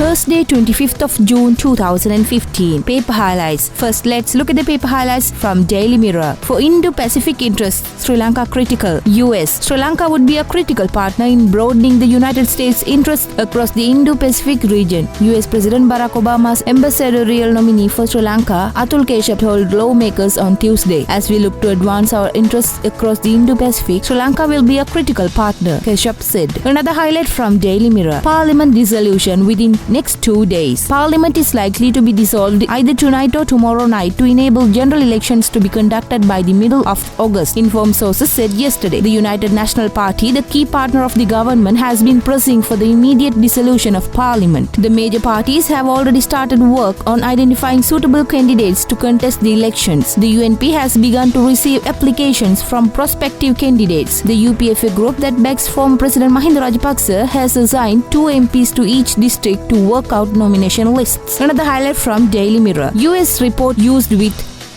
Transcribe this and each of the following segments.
Thursday, 25th of June 2015. Paper highlights. First, let's look at the paper highlights from Daily Mirror. For Indo-Pacific interests, Sri Lanka critical. US. Sri Lanka would be a critical partner in broadening the United States' interests across the Indo-Pacific region. US President Barack Obama's ambassadorial nominee for Sri Lanka, Atul Keshav, told lawmakers on Tuesday. As we look to advance our interests across the Indo-Pacific, Sri Lanka will be a critical partner, Keshav said. Another highlight from Daily Mirror. Parliament dissolution within next 2 days. Parliament is likely to be dissolved either tonight or tomorrow night to enable general elections to be conducted by the middle of August, informed sources said yesterday. The United National Party, the key partner of the government, has been pressing for the immediate dissolution of Parliament. The major parties have already started work on identifying suitable candidates to contest the elections. The UNP has begun to receive applications from prospective candidates. The UPFA group that backs former President Mahinda Rajapaksa has assigned 2 MPs to each district to work out nomination lists. Another highlight from Daily Mirror. US report used with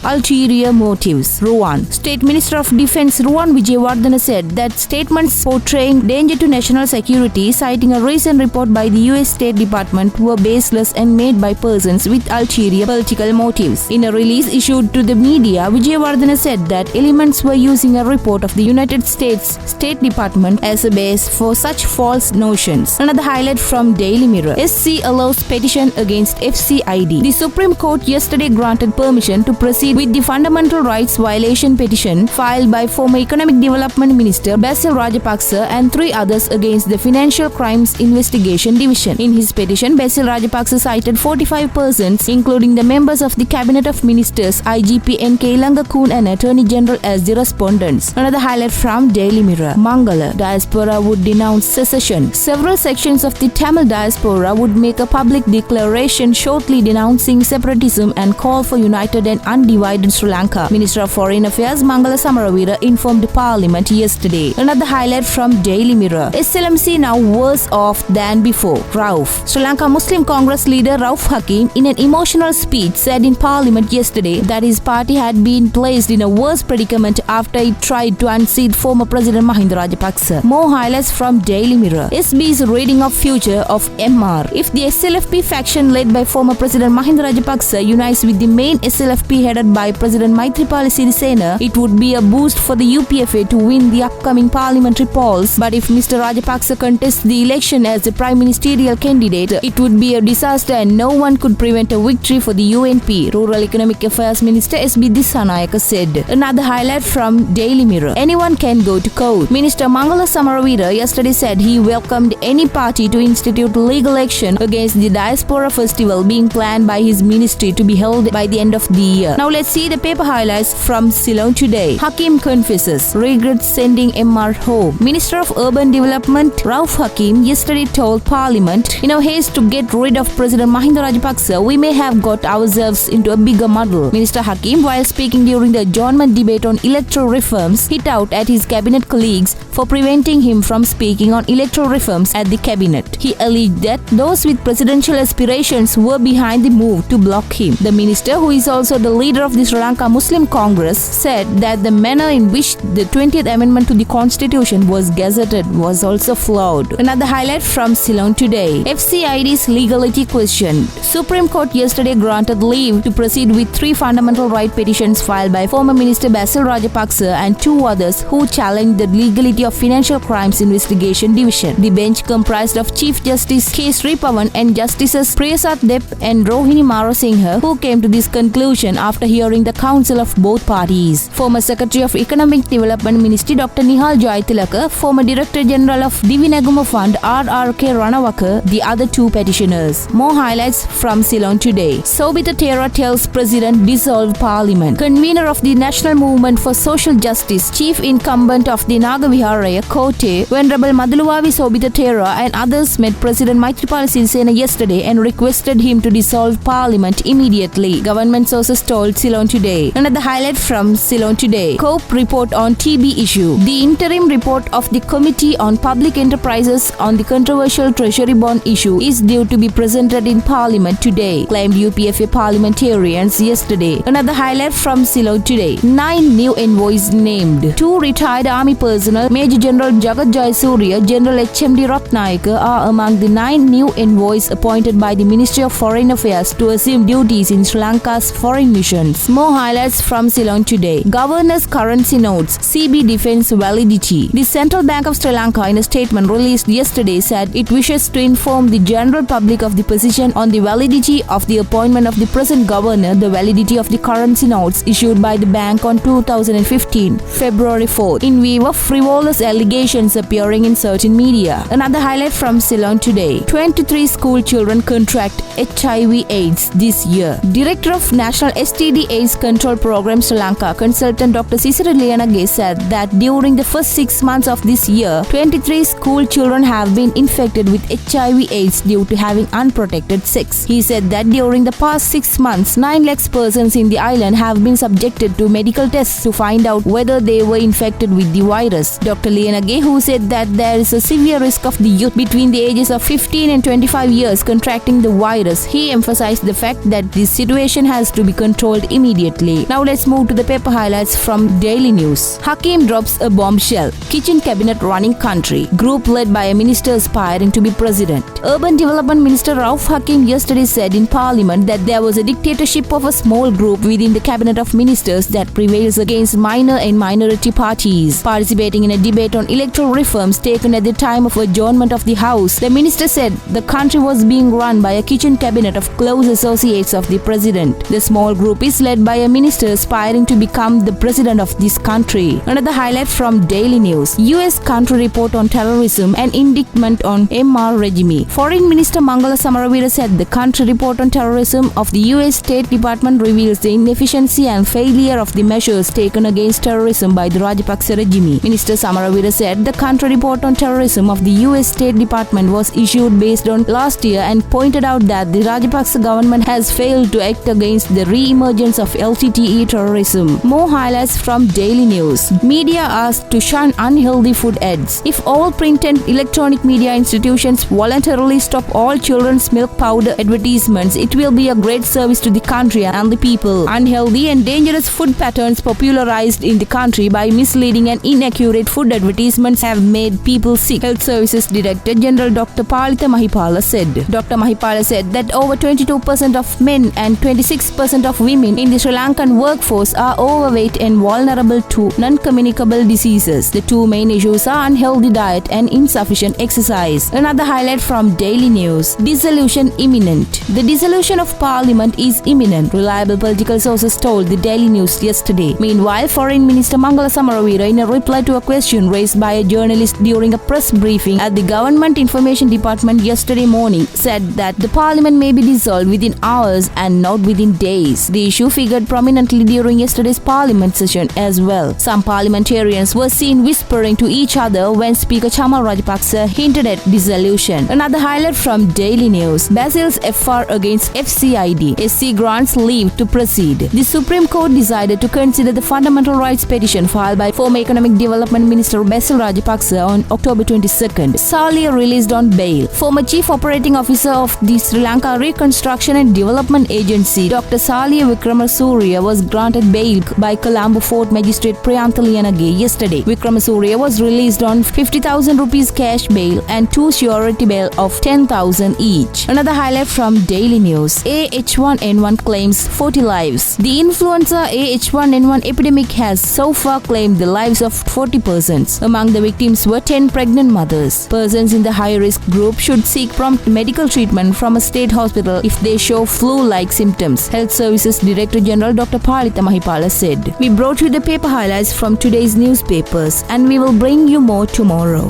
ulterior motives. Ruwan. State Minister of Defense Ruwan Wijewardena said that statements portraying danger to national security, citing a recent report by the US State Department, were baseless and made by persons with ulterior political motives. In a release issued to the media, Wijewardena said that elements were using a report of the United States State Department as a base for such false notions. Another highlight from Daily Mirror. SC allows petition against FCID. The Supreme Court yesterday granted permission to proceed with the fundamental rights violation petition filed by former Economic Development Minister Basil Rajapaksa and 3 others against the Financial Crimes Investigation Division. In his petition, Basil Rajapaksa cited 45 persons, including the members of the Cabinet of Ministers, IGP N.K. Langakoon and Attorney General as the respondents. Another highlight from Daily Mirror. Mangala. Diaspora would denounce secession. Several sections of the Tamil diaspora would make a public declaration shortly denouncing separatism and call for united and undivided Sri Lanka. Minister of Foreign Affairs Mangala Samaraweera informed Parliament yesterday. Another highlight from Daily Mirror. SLMC now worse off than before. Rauf. Sri Lanka Muslim Congress leader Rauf Hakim, in an emotional speech, said in Parliament yesterday that his party had been placed in a worse predicament after it tried to unseat former President Mahinda Rajapaksa. More highlights from Daily Mirror. SB's reading of future of MR. If the SLFP faction led by former President Mahinda Rajapaksa unites with the main SLFP headed by President Maithripala Sirisena, it would be a boost for the UPFA to win the upcoming parliamentary polls. But if Mr. Rajapaksa contests the election as the prime ministerial candidate, it would be a disaster and no one could prevent a victory for the UNP, Rural Economic Affairs Minister SB Dissanayaka said. Another highlight from Daily Mirror. Anyone can go to court. Minister Mangala Samaraweera yesterday said he welcomed any party to institute legal action against the Diaspora Festival being planned by his ministry to be held by the end of the year. Now let's see the paper highlights from Ceylon today. Hakim confesses, regrets sending MR home. Minister of Urban Development Rauf Hakim yesterday told Parliament, in our haste to get rid of President Mahinda Rajapaksa, we may have got ourselves into a bigger muddle. Minister Hakim, while speaking during the adjournment debate on electoral reforms, hit out at his cabinet colleagues for preventing him from speaking on electoral reforms at the cabinet. He alleged that those with presidential aspirations were behind the move to block him. The minister, who is also the leader of the Sri Lanka Muslim Congress, said that the manner in which the 20th Amendment to the Constitution was gazetted was also flawed. Another highlight from Ceylon today. FCID's legality questioned. Supreme Court yesterday granted leave to proceed with 3 fundamental right petitions filed by former Minister Basil Rajapaksa and 2 others who challenged the legality of Financial Crimes Investigation Division. The bench comprised of Chief Justice K. Sripavan and Justices Priyasat Dep and Rohini Marasinghe, who came to this conclusion after hearing the counsel of both parties. Former Secretary of Economic Development Ministry Dr. Nihal Jayatilaka, former Director General of Divi Naguma Fund R.R.K. Ranawaka, the other 2 petitioners. More highlights from Ceylon today. Sobhita Thera tells President dissolve Parliament. Convener of the National Movement for Social Justice, Chief Incumbent of the Nagaviharaya Kote, Venerable Madhuluvavi Sobhita Thera and others met President Maithripala Sirisena yesterday and requested him to dissolve Parliament immediately. Government sources told Ceylon Today. Another highlight from Ceylon Today. COPE report on TB issue. The interim report of the Committee on Public Enterprises on the controversial Treasury bond issue is due to be presented in Parliament today, claimed UPFA parliamentarians yesterday. Another highlight from Ceylon Today. 9 new envoys named. 2 retired army personnel, Major General Jagat Jayasuriya, General HMD Ratnayaka are among the 9 new envoys appointed by the Ministry of Foreign Affairs to assume duties in Sri Lanka's foreign missions. More highlights from Ceylon Today. Governor's currency notes, CB defends validity. The Central Bank of Sri Lanka, in a statement released yesterday, said it wishes to inform the general public of the position on the validity of the appointment of the present governor, the validity of the currency notes issued by the bank on 2015, February 4th, in view of frivolous allegations appearing in certain media. Another highlight from Ceylon Today. 23 school children contract HIV/AIDS this year. Director of National STD/AIDS Control Program Sri Lanka, consultant Dr. Sisira Liyanage, said that during the first 6 months of this year, 23 school children have been infected with HIV/AIDS due to having unprotected sex. He said that during the past 6 months, 9 lakh persons in the island have been subjected to medical tests to find out whether they were infected with the virus. Dr. Liyanage, who said that there is a severe risk of the youth between the ages of 15 and 25 years contracting the virus, he emphasized the fact that this situation has to be controlled immediately. Now let's move to the paper highlights from Daily News. Hakim drops a bombshell. Kitchen cabinet running country. Group led by a minister aspiring to be president. Urban Development Minister Rauf Hakim yesterday said in Parliament that there was a dictatorship of a small group within the cabinet of ministers that prevails against minor and minority parties. Participating in a debate on electoral reforms taken at the time of adjournment of the House, the minister said the country was being run by a kitchen cabinet of close associates of the president. The small group is led by a minister aspiring to become the president of this country. Another highlight from Daily News. US country report on terrorism and indictment on MR regime. Foreign Minister Mangala Samaravira said the country report on terrorism of the US State Department reveals the inefficiency and failure of the measures taken against terrorism by the Rajapaksa regime. Minister Samaravira said the country report on terrorism of the US State Department was issued based on last year and pointed out that the Rajapaksa government has failed to act against the re-emergence of LTTE terrorism. More highlights from Daily News. Media asked to shun unhealthy food ads. If all print and electronic media institutions voluntarily stop all children's milk powder advertisements, it will be a great service to the country and the people. Unhealthy and dangerous food patterns popularized in the country by misleading and inaccurate food advertisements have made people sick, Health Services Director General Dr. Palitha Mahipala said. Dr. Mahipala said that over 22% of men and 26% of women in the Sri Lankan workforce are overweight and vulnerable to non-communicable diseases. The two main issues are unhealthy diet and insufficient exercise. Another highlight from Daily News. Dissolution imminent. The dissolution of Parliament is imminent, reliable political sources told the Daily News yesterday. Meanwhile, Foreign Minister Mangala Samaravira, in a reply to a question raised by a journalist during a press briefing at the Government Information Department yesterday morning, said that the Parliament may be dissolved within hours and not within days. The issue figured prominently during yesterday's Parliament session as well. Some parliamentarians were seen whispering to each other when Speaker Chamal Rajapaksa hinted at dissolution. Another highlight from Daily News. Basil's FR against FCID. SC grants leave to proceed. The Supreme Court decided to consider the fundamental rights petition filed by former Economic Development Minister Basil Rajapaksa on October 22nd. Salia released on bail. Former Chief Operating Officer of the Sri Lanka Reconstruction and Development Agency, Dr. Salia Wickramasuriya, was granted bail by Colombo Fort Magistrate Priyantha Liyanage yesterday. Wickramasuriya was released on 50,000 rupees cash bail and 2 surety bail of 10,000 each. Another highlight from Daily News. AH1N1 claims 40 lives. The influenza AH1N1 epidemic has so far claimed the lives of 40 persons. Among the victims were 10 pregnant mothers. Persons in the high-risk group should seek prompt medical treatment from a state hospital if they show flu-like symptoms, Health Services Director General Dr. Palitha Mahipala said. We brought you the paper highlights from today's newspapers, and we will bring you more tomorrow.